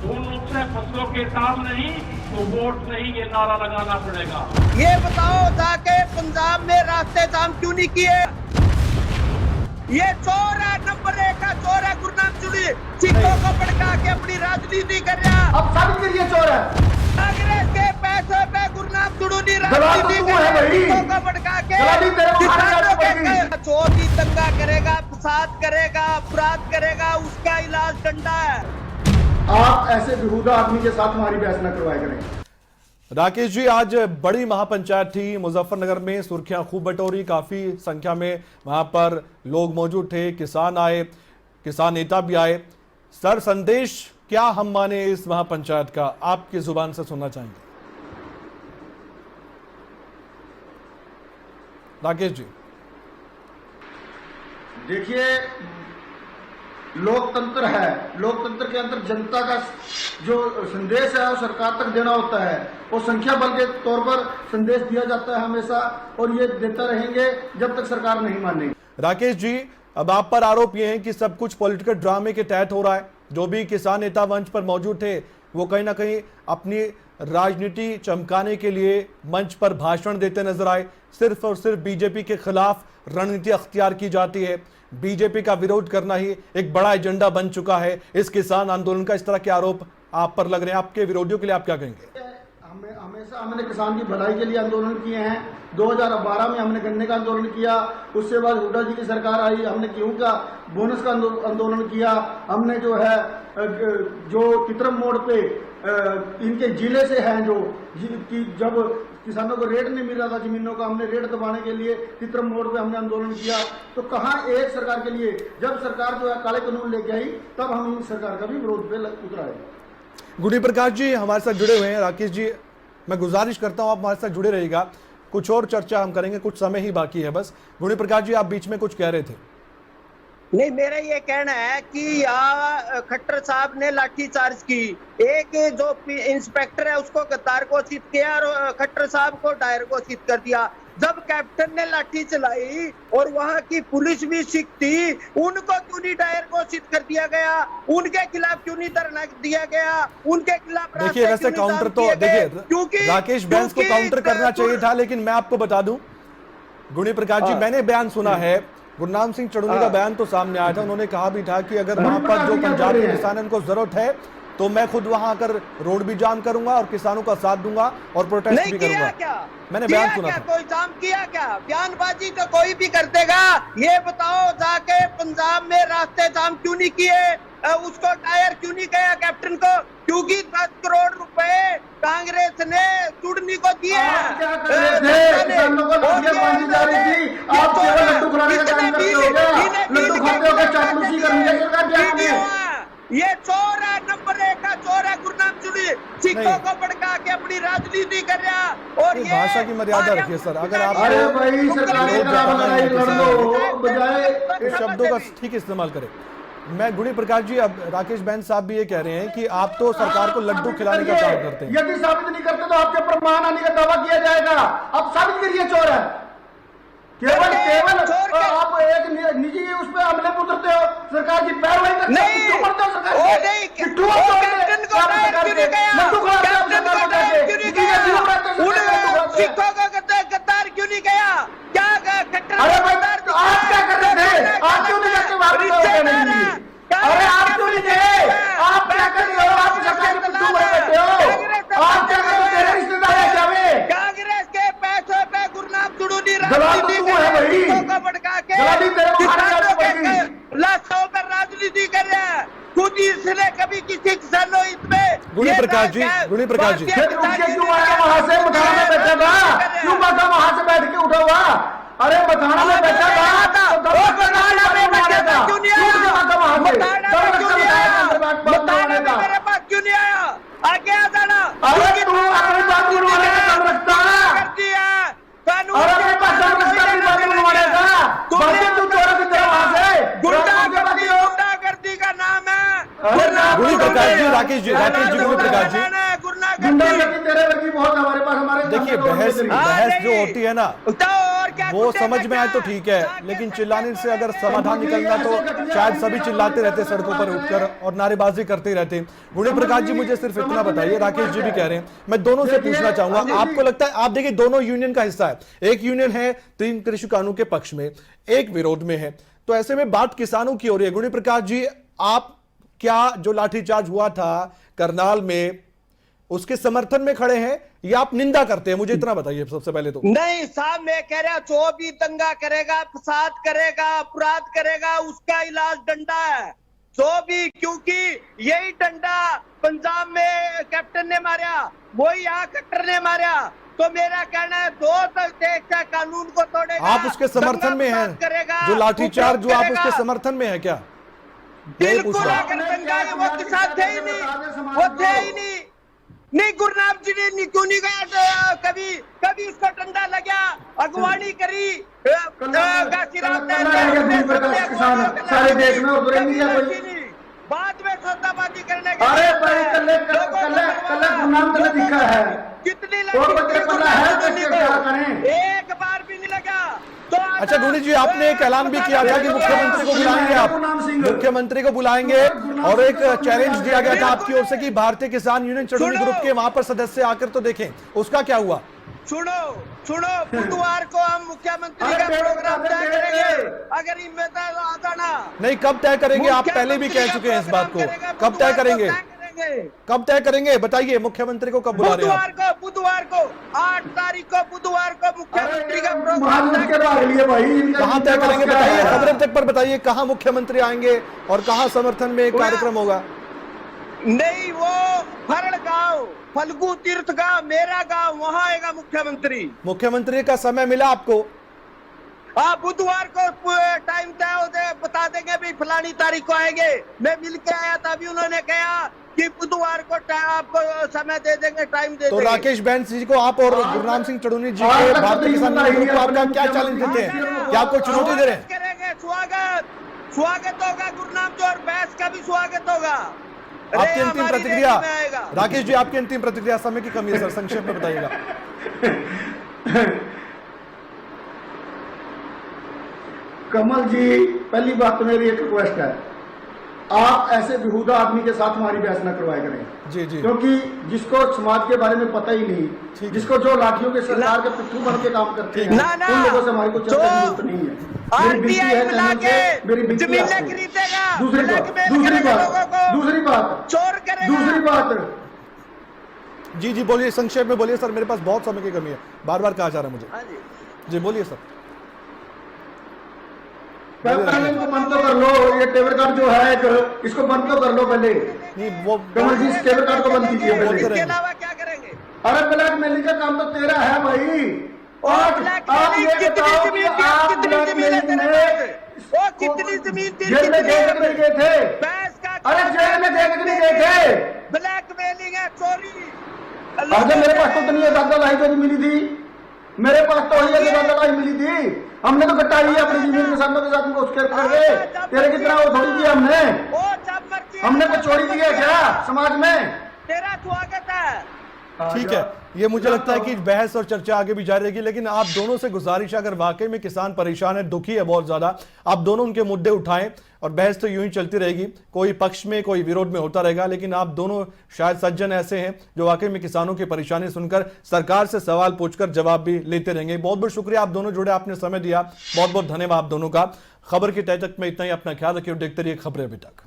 दोनों से फसलों के दाम नहीं तो वोट नहीं, ये नारा लगाना पड़ेगा। ये बताओ जाके पंजाब में रास्ते जाम क्यों नहीं किए? ये चोर है, नंबर 1 का चोर है गुरनाम चुनी, सिखों को भड़का के अपनी राजनीति कर रहा है। अब साबित करिए चोर है। कांग्रेस के पैसों पे गुरनाम चुनी राजनीति कर रहा है, सिखों को भड़का के किसानों के चोर भी दंगा करेगा, फसाद करेगा, अपराध करेगा, उसका इलाज डंडा है। आप ऐसे बेहुदा आदमी के साथ हमारी बहस न करवाया करें। राकेश जी, आज बड़ी महापंचायत थी मुजफ्फरनगर में, सुर्खियां खूब बटोरी, काफी संख्या में वहां पर लोग मौजूद थे, किसान आए, किसान नेता भी आए। सर, संदेश क्या हम माने इस महापंचायत का, आपकी जुबान से सुनना चाहेंगे। राकेश जी, देखिए, लोकतंत्र है, लोकतंत्र के अंदर जनता का जो संदेश है वो सरकार तक देना होता है, वो संख्या बल के तौर पर संदेश दिया जाता है हमेशा, और ये देता रहेंगे जब तक सरकार नहीं मानेगी। राकेश जी, अब आप पर आरोप ये है कि सब कुछ पॉलिटिकल ड्रामे के तहत हो रहा है। जो भी किसान नेता मंच पर मौजूद थे वो कहीं ना कहीं अपनी राजनीति चमकाने के लिए मंच पर भाषण देते नजर आए। सिर्फ और सिर्फ बीजेपी के खिलाफ रणनीति अख्तियार की जाती है, बीजेपी का विरोध करना ही एक बड़ा एजेंडा बन चुका है इस किसान आंदोलन का। इस तरह के आरोप आप पर लग रहे हैं, आपके विरोधियों के लिए आप क्या कहेंगे? हमेशा हमने किसान की भलाई के लिए आंदोलन किए हैं। 2012 में हमने गन्ने का आंदोलन किया, उसके बाद हुड्डा जी की सरकार आई, हमने गेहूं का बोनस का आंदोलन किया। हमने जो है जो तितरम मोड़ पे इनके जिले से हैं जो कि जब किसानों को रेट नहीं मिल रहा था जमीनों का, हमने रेट दबाने के लिए तितरम मोड़ पे हमने आंदोलन किया। तो कहाँ एक सरकार के लिए, जब सरकार जो है काले कानून लेके आई तब हम इन सरकार का भी विरोध पे उतर आए। गुडी प्रकाश जी हमारे साथ जुड़े हुए हैं। राकेश जी, मैं गुजारिश करता हूं आप हमारे साथ जुड़े रहिएगा, कुछ और चर्चा हम करेंगे, कुछ समय ही बाकी है बस। गुडी प्रकाश जी, आप बीच में कुछ कह रहे थे। नहीं, मेरा ये कहना है कि यहाँ खट्टर साहब ने लाठीचार्ज की, एक जो इंस्पेक्टर है उसको गद्दार घोषित किया और खट्टर साहब को डायर घोषित कर दिया। जब कैप्टन ने लाठी चलाई और वहाँ की पुलिस भी सिख थी, उनको क्यों नहीं डायर घोषित कर दिया गया? उनके खिलाफ क्यों नहीं धरना दिया गया? उनके खिलाफ देखिए, वैसे काउंटर तो देखिए राकेश बैंस को काउंटर करना चाहिए था, लेकिन मैं आपको बता दूं गुडी प्रकाश जी, मैंने बयान सुना है, गुरनाम सिंह चढ़ूनी का बयान तो सामने आया था। उन्होंने कहा भी था कि अगर वहां पर जो पंजाब के किसान है उनको जरूरत है तो मैं खुद वहां आकर रोड भी जाम करूंगा और किसानों का साथ दूंगा और प्रोटेस्ट भी करूंगा। क्या मैंने बयान सुना था। कोई जाम किया क्या? बयानबाजी तो कोई भी कर देगा। ये बताओ जाके पंजाब में रास्ते जाम क्यों नहीं किए? उसको टायर क्यों नहीं गया कैप्टन को? क्योंकि 10 करोड़ रुपए कांग्रेस ने चुड़नी को दिए। ये चोर है, नंबर 1 का चोर है गुरनाम चुनी, सिखों को भड़का के अपनी राजनीति कर रहा है। और ये भाषा की मर्यादा रखिए सर, अगर आप अरे भाई सरकार के खिलाफ लड़ाई लड़ो बजाय शब्दों का ठीक इस्तेमाल करें। मैं गुडी प्रकाश जी, अब राकेश बैंस साहब भी ये कह रहे हैं कि आप तो सरकार को लड्डू खिलाने का काम करते हैं। यदि साबित नहीं करते तो आपके ऊपर मानहानि का दावा किया जाएगा। अब साबित करिए चोर है। केवल आप एक निजी उस पर हमले में उतरते हो, सरकार की पैरवी करते हो, क्यों करते हो सरकार गद्दार क्यों नहीं गया? क्या अरे भाई आप क्या कर रहे थे? आप क्यों नहीं करते? अरे आप क्यों नहीं गए? आप क्या कर रहे हो? आप सरकार के पिट्ठू बने बैठे हो। आप क्या कर रहे हो? तेरे रिश्तेदार है क्या वे? कांग्रेस के पैसों पे गुरनाम चुड़ूनी राजनीति को भड़का के लाशों पर राजनीति कर रहे हैं। खुद इसने कभी किसी किसानों इसमें गुडी प्रकाश जी क्यों आया वहां से? मथाना में बैठा था, क्यों बैठा वहां से बैठ के उठा हुआ? अरे मथाना में बैठा था, क्यों नहीं आया? आगे आ जाना। अरे तू अपनी बात बनवाने का काम रखता है, गुंडागर्दी का नाम है। गुडी प्रकाश जी, राकेश जी, गुडी प्रकाश जी, गुंडागर्दी तेरे वर्गी बहुत हमारे पास। हमारे देखिए बहस जो होती है ना, क्या वो कुटेगा समझ में आए तो क्या? ठीक है, जाके लेकिन सत्ता चिल्लाने से अगर तोड़ेंगे। समाधान निकलना तो शायद सभी चिल्लाते रहते सड़कों पर उठकर और नारेबाजी करते ही रहते। गुणी प्रकाश जी, मुझे सिर्फ इतना बताइए, राकेश जी भी कह रहे हैं, मैं दोनों से पूछना चाहूंगा, आपको लगता है, आप देखिए दोनों यूनियन का हिस्सा है, एक यूनियन है 3 कृषि कानून के पक्ष में, एक विरोध में है, तो ऐसे में बात किसानों की हो रही है। गुणी प्रकाश जी, आप क्या जो लाठीचार्ज हुआ था करनाल में उसके समर्थन में खड़े हैं या आप निंदा करते हैं? मुझे इतना बताइए सबसे पहले तो। नहीं साहब, मैं कह रहा जो भी दंगा करेगा, फसाद करेगा, अपराध करेगा, उसका इलाज डंडा है। जो भी, क्योंकि यही डंडा पंजाब में कैप्टन ने मारा, वही यहाँ खट्टर ने मारा। तो मेरा कहना है दो देश का कानून को तोड़ेगा, आप उसके समर्थन में हैं? करेगा, जो लाठीचार्ज जो आप करेगा। उसके समर्थन में है क्या? बिल्कुल, अगर दंगा वो के साथ थे ही नहीं, वो थे ही नहीं गुरनाम जी ने क्यों नहीं गया कभी? कभी उसको डंडा लगा, अगवानी करी, सारे देश में बाद में सौदाबाजी करने के अरे भाई कल गुरनाम तक दिखा है, कितनी और बच्चे पता है तो क्या करें? एक बार भी नहीं लगा। तो अच्छा गुणी जी, आपने एक ऐलान भी किया था कि मुख्यमंत्री को बुलाएंगे, आप मुख्यमंत्री को बुलाएंगे, और एक चैलेंज दिया गया था आपकी ओर से कि भारतीय किसान यूनियन चढ़ोली ग्रुप के वहां पर सदस्य आकर तो देखें, उसका क्या हुआ? सुनो, बुधवार को हम मुख्यमंत्री का प्रोग्राम तय करेंगे, अगर ईमानदार आ जाना। नहीं, कब तय करेंगे? आप पहले भी कह चुके हैं इस बात को, कब तय करेंगे? कब तय करेंगे बताइए, मुख्यमंत्री को कब बुला रहे हैं? बुधवार को 8 तारीख को बुधवार को मुख्यमंत्री का प्रोग्राम कहाँ तय करेंगे बताइए, खबरें तक पर बताइए, कहाँ मुख्यमंत्री आएंगे और कहाँ समर्थन में एक कार्यक्रम होगा? नहीं, वो फरड़ गांव, फल्गु तीर्थ गांव, मेरा गांव, वहां आएगा मुख्यमंत्री। मुख्यमंत्री का समय मिला आपको? बुधवार को टाइम तय होते बता देंगे भाई फलानी तारीख को आएंगे। मैं मिल के आया था, अभी उन्होंने कहा कि बुधवार को आपको समय दे देंगे, टाइम दे देंगे। तो राकेश बैस जी को आप और गुरनाम सिंह चढ़ोली जी के भारतीय किसान यूनियन ग्रुप को आपका क्या चैलेंज देते हैं? क्या आपको चुनौती दे रहे हैं? करेंगे, स्वागत होगा गुरनाम जी, और बैस का भी स्वागत होगा। आपकी अंतिम प्रतिक्रिया राकेश जी, आपकी अंतिम प्रतिक्रिया, समय की कमी है सर, संक्षेप में बताइएगा। कमल जी, पहली बात तो मेरी एक रिक्वेस्ट है, आप ऐसे बेहुदा आदमी के साथ हमारी बहस न करवाया करें। जी जी, क्योंकि जिसको समाज के बारे में पता ही नहीं, जिसको जो लाठियों के सरकार के पिट्ठू बन के काम करते हैं, उन लोगों से हमारी को चर्चा की जरूरत नहीं है। मेरी बिनती है चैनल से, मेरी बिनती है आपको। दूसरी बात जी जी बोलिए, संक्षेप में बोलिए सर, मेरे पास बहुत समय की कमी है, बार बार कहा जा रहा है मुझे। जी बोलिए सर। पहले इनको बंद तो कर लो, ये टेबल कार्ड जो है इसको बंद तो कर लो पहले। नहीं वो कमल जी, इस टेबल कार्ड को बंद कीजिए पहले। इसके अलावा क्या करेंगे? अरे ब्लैक मेलिंग का काम तो तेरा है भाई। और आप ये बताओ कि आप ब्लैक मेलिंग में कितनी जमीन जेल में देखने गए थे? अरे जेल में देखने गए थे? ब्लैकमेलिंग है, चोरी। अरे मेरे पास तो इतनी ज्यादा लाई जो मिली थी, मेरे पास तो ये ज्यादा लाई मिली थी, हमने तो कटाई है अपनी जमीन किसानों के साथ में उसके करके। तेरे कितना वो थोड़ी किया हमने कुछ चोरी किया क्या समाज में? तेरा स्वागत है। ठीक है, ये मुझे लगता है कि बहस और चर्चा आगे भी जारी रहेगी, लेकिन आप दोनों से गुजारिश है, अगर वाकई में किसान परेशान है, दुखी है बहुत ज्यादा, आप दोनों उनके मुद्दे उठाएं, और बहस तो यूं ही चलती रहेगी, कोई पक्ष में कोई विरोध में होता रहेगा, लेकिन आप दोनों शायद सज्जन ऐसे हैं जो वाकई में किसानों की परेशानी सुनकर सरकार से सवाल पूछकर जवाब भी लेते रहेंगे। बहुत बहुत शुक्रिया, आप दोनों जुड़े, आपने समय दिया, बहुत बहुत धन्यवाद आप दोनों का। खबर की तय तक में इतना ही, अपना ख्याल रखिए और देखते रहिए खबरें अभी तक।